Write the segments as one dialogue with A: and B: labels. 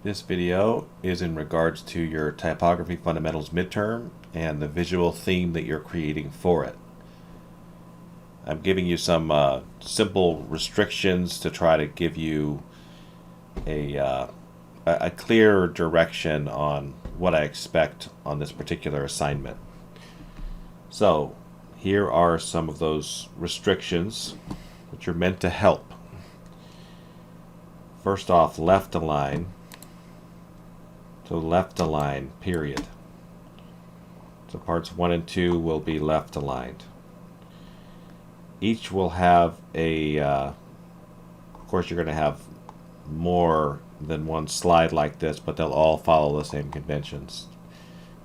A: This video is in regards to your Typography Fundamentals midterm and the visual theme that you're creating for it. I'm giving you some simple restrictions to try to give you a clear direction on what I expect on this particular assignment. So here are some of those restrictions which are meant to help. First off, left align. So left align, period. So parts 1 and 2 will be left aligned. Each will have of course you're going to have more than one slide like this, but they'll all follow the same conventions.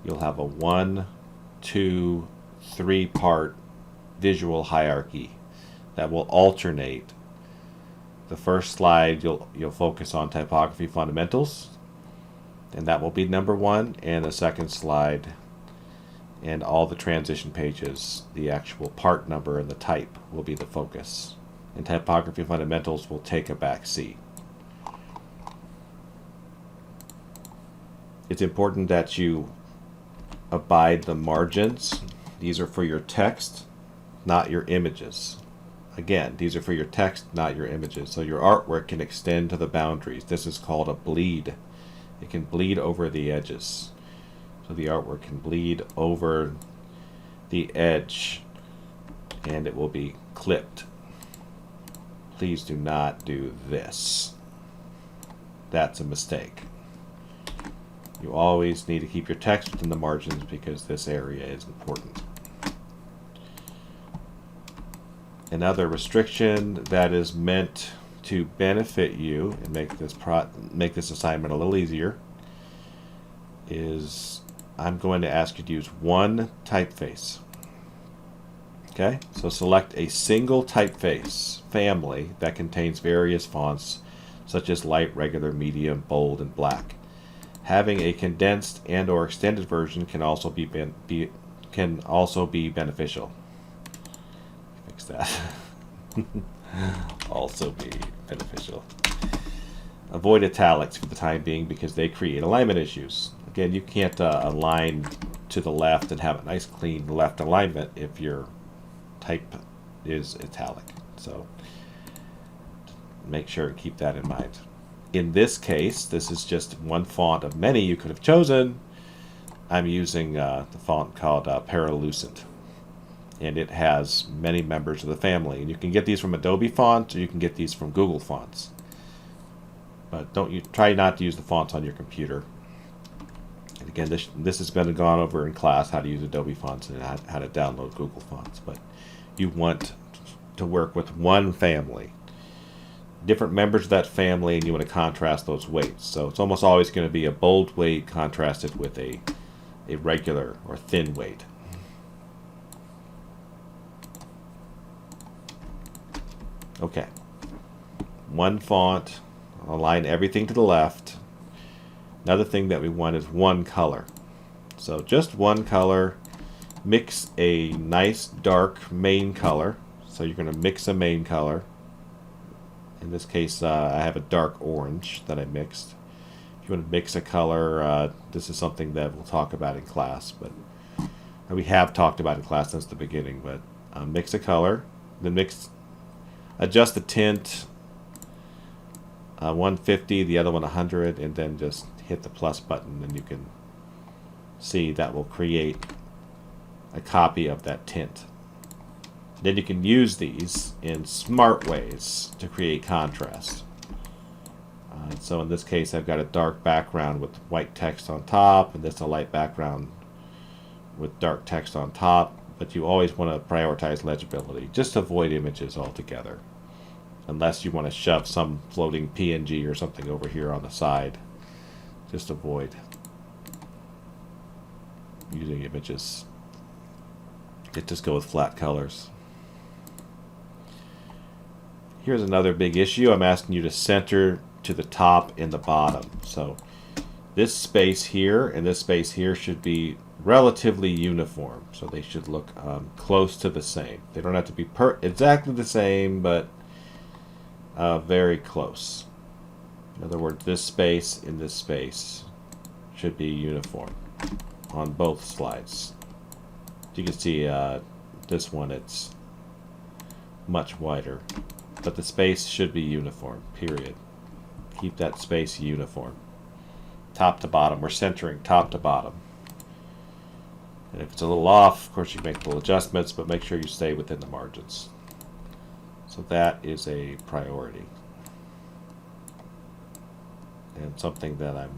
A: You'll have a 1, 2, 3 part visual hierarchy that will alternate. The first slide you'll focus on typography fundamentals, and that will be number 1, and the second slide and all the transition pages, the actual part number and the type will be the focus, and typography fundamentals will take a back seat. It's important that you abide the margins. These are for your text, not your images. Again, these are for your text, not your images. So your artwork can extend to the boundaries. This is called a bleed. It can bleed over the edges. So the artwork can bleed over the edge and it will be clipped. Please do not do this. That's a mistake. You always need to keep your text within the margins because this area is important. Another restriction that is meant to benefit you and make this assignment a little easier is I'm going to ask you to use one typeface. Okay, so select a single typeface family that contains various fonts such as light, regular, medium, bold, and black. Having a condensed and or extended version can also be beneficial. Fix that. Also be beneficial. Avoid italics for the time being because they create alignment issues. Again, you can't align to the left and have a nice clean left alignment if your type is italic. So make sure to keep that in mind. In this case, this is just one font of many you could have chosen. I'm using the font called Paralucent, and it has many members of the family. And you can get these from Adobe Fonts, or you can get these from Google Fonts. But try not to use the fonts on your computer. And again, this has been gone over in class, how to use Adobe Fonts and how to download Google Fonts. But you want to work with one family. Different members of that family, and you want to contrast those weights. So it's almost always going to be a bold weight contrasted with a regular or thin weight. Okay. One font, align everything to the left. Another thing that we want is one color. So just one color. Mix a nice dark main color. So you're going to mix a main color. In this case, I have a dark orange that I mixed. If you want to mix a color, this is something that we'll talk about in class, but we have talked about in class since the beginning. But mix a color, then adjust the tint. 150, the other one 100, and then just hit the plus button, and you can see that will create a copy of that tint. Then you can use these in smart ways to create contrast. So in this case, I've got a dark background with white text on top, and this a light background with dark text on top. But you always want to prioritize legibility. Just avoid images altogether, unless you want to shove some floating PNG or something over here on the side. Just avoid using images. Just go with flat colors. Here's another big issue. I'm asking you to center to the top and the bottom. So this space here and this space here should be relatively uniform. So they should look close to the same. They don't have to be exactly the same, but very close. In other words, this space and this space should be uniform on both slides. You can see this one, it's much wider, but the space should be uniform, period. Keep that space uniform. Top to bottom, we're centering top to bottom. And if it's a little off, of course you make little adjustments, but make sure you stay within the margins. So that is a priority. And something that I'm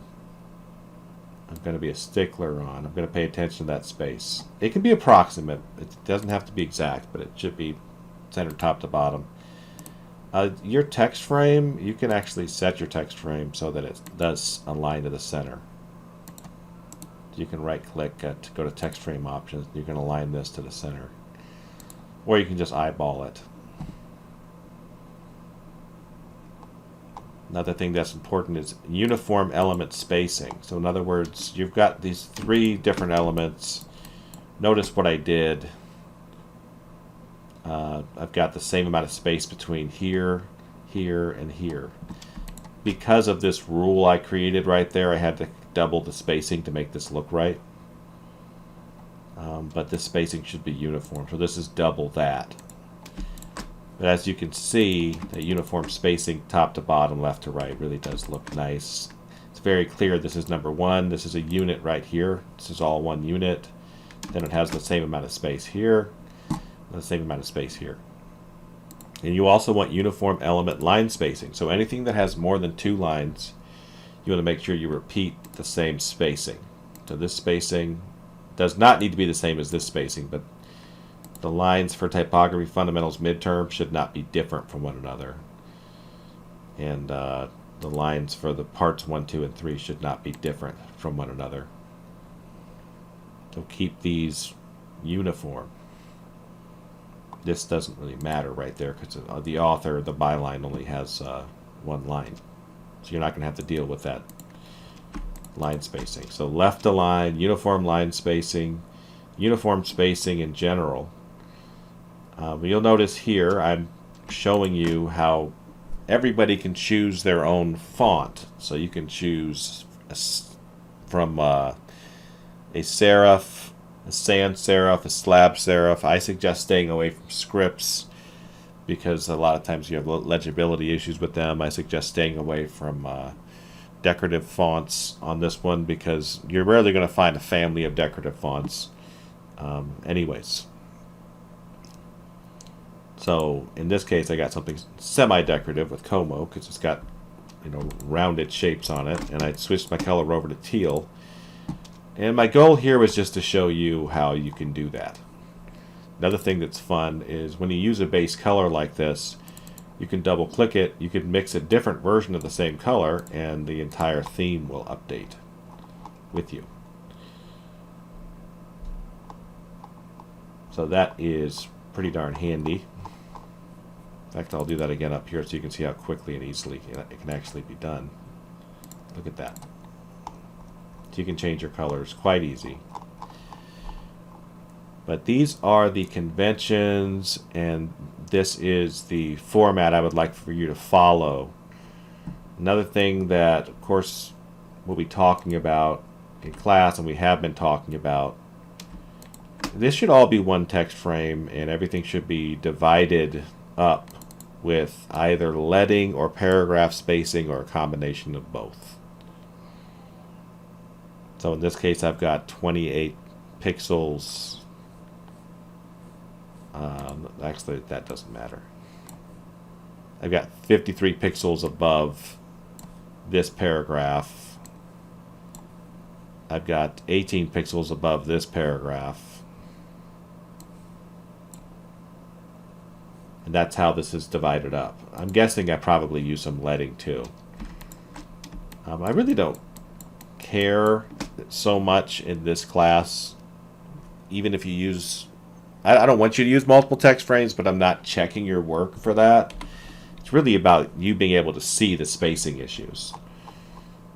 A: going to be a stickler on. I'm going to pay attention to that space. It can be approximate. It doesn't have to be exact, but it should be centered top to bottom. Your text frame, you can actually set your text frame so that it does align to the center. You can right click to go to text frame options. You can align this to the center. Or you can just eyeball it. Another thing that's important is uniform element spacing. So in other words, you've got these 3 different elements. Notice what I did. I've got the same amount of space between here, here, and here. Because of this rule I created right there, I had to double the spacing to make this look right. But this spacing should be uniform, so this is double that. But as you can see, the uniform spacing top to bottom, left to right really does look nice. It's very clear this is number 1. This is a unit right here. This is all one unit. Then it has the same amount of space here, and the same amount of space here. And you also want uniform element line spacing. So anything that has more than 2 lines, you want to make sure you repeat the same spacing. So this spacing does not need to be the same as this spacing, but the lines for Typography Fundamentals Midterm should not be different from one another. And the lines for the parts 1, 2, and 3 should not be different from one another. So keep these uniform. This doesn't really matter right there because the author, the byline, only has 1 line. So you're not going to have to deal with that line spacing. So left align, uniform line spacing, uniform spacing in general. But you'll notice here I'm showing you how everybody can choose their own font. So you can choose from a serif, a sans serif, a slab serif. I suggest staying away from scripts because a lot of times you have legibility issues with them. I suggest staying away from decorative fonts on this one because you're rarely going to find a family of decorative fonts anyways. So in this case I got something semi-decorative with Como because it's got, you know, rounded shapes on it, and I switched my color over to teal. And my goal here was just to show you how you can do that. Another thing that's fun is when you use a base color like this, you can double click it, you can mix a different version of the same color, and the entire theme will update with you. So that is pretty darn handy. In fact, I'll do that again up here so you can see how quickly and easily it can actually be done. Look at that. So you can change your colors quite easy. But these are the conventions, and this is the format I would like for you to follow. Another thing that, of course, we'll be talking about in class, and we have been talking about, this should all be one text frame, and everything should be divided up with either leading or paragraph spacing or a combination of both. So in this case I've got 28 pixels. Actually that doesn't matter. I've got 53 pixels above this paragraph. I've got 18 pixels above this paragraph. And that's how this is divided up. I'm guessing I probably use some leading too. I really don't care so much in this class. Even if you use, I don't want you to use multiple text frames, but I'm not checking your work for that. It's really about you being able to see the spacing issues.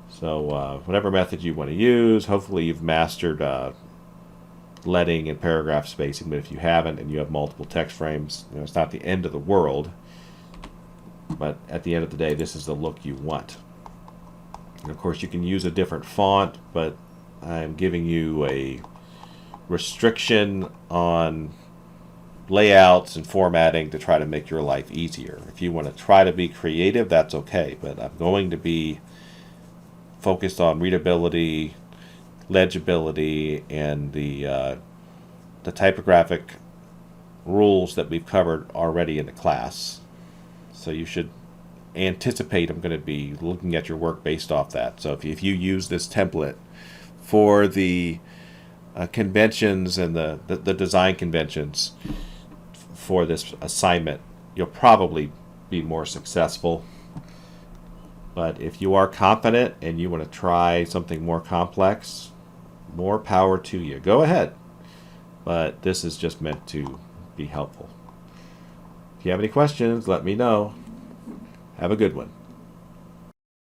A: So whatever method you want to use, hopefully you've mastered leading and paragraph spacing, but if you haven't and you have multiple text frames, you know, it's not the end of the world, but at the end of the day, this is the look you want. And of course, you can use a different font, but I'm giving you a restriction on layouts and formatting to try to make your life easier. If you want to try to be creative, that's okay, but I'm going to be focused on readability, legibility, and the typographic rules that we've covered already in the class. So you should anticipate I'm going to be looking at your work based off that. So if you use this template for the conventions and the design conventions for this assignment, you'll probably be more successful. But if you are confident and you want to try something more complex, more power to you. Go ahead. But this is just meant to be helpful. If you have any questions, let me know. Have a good one.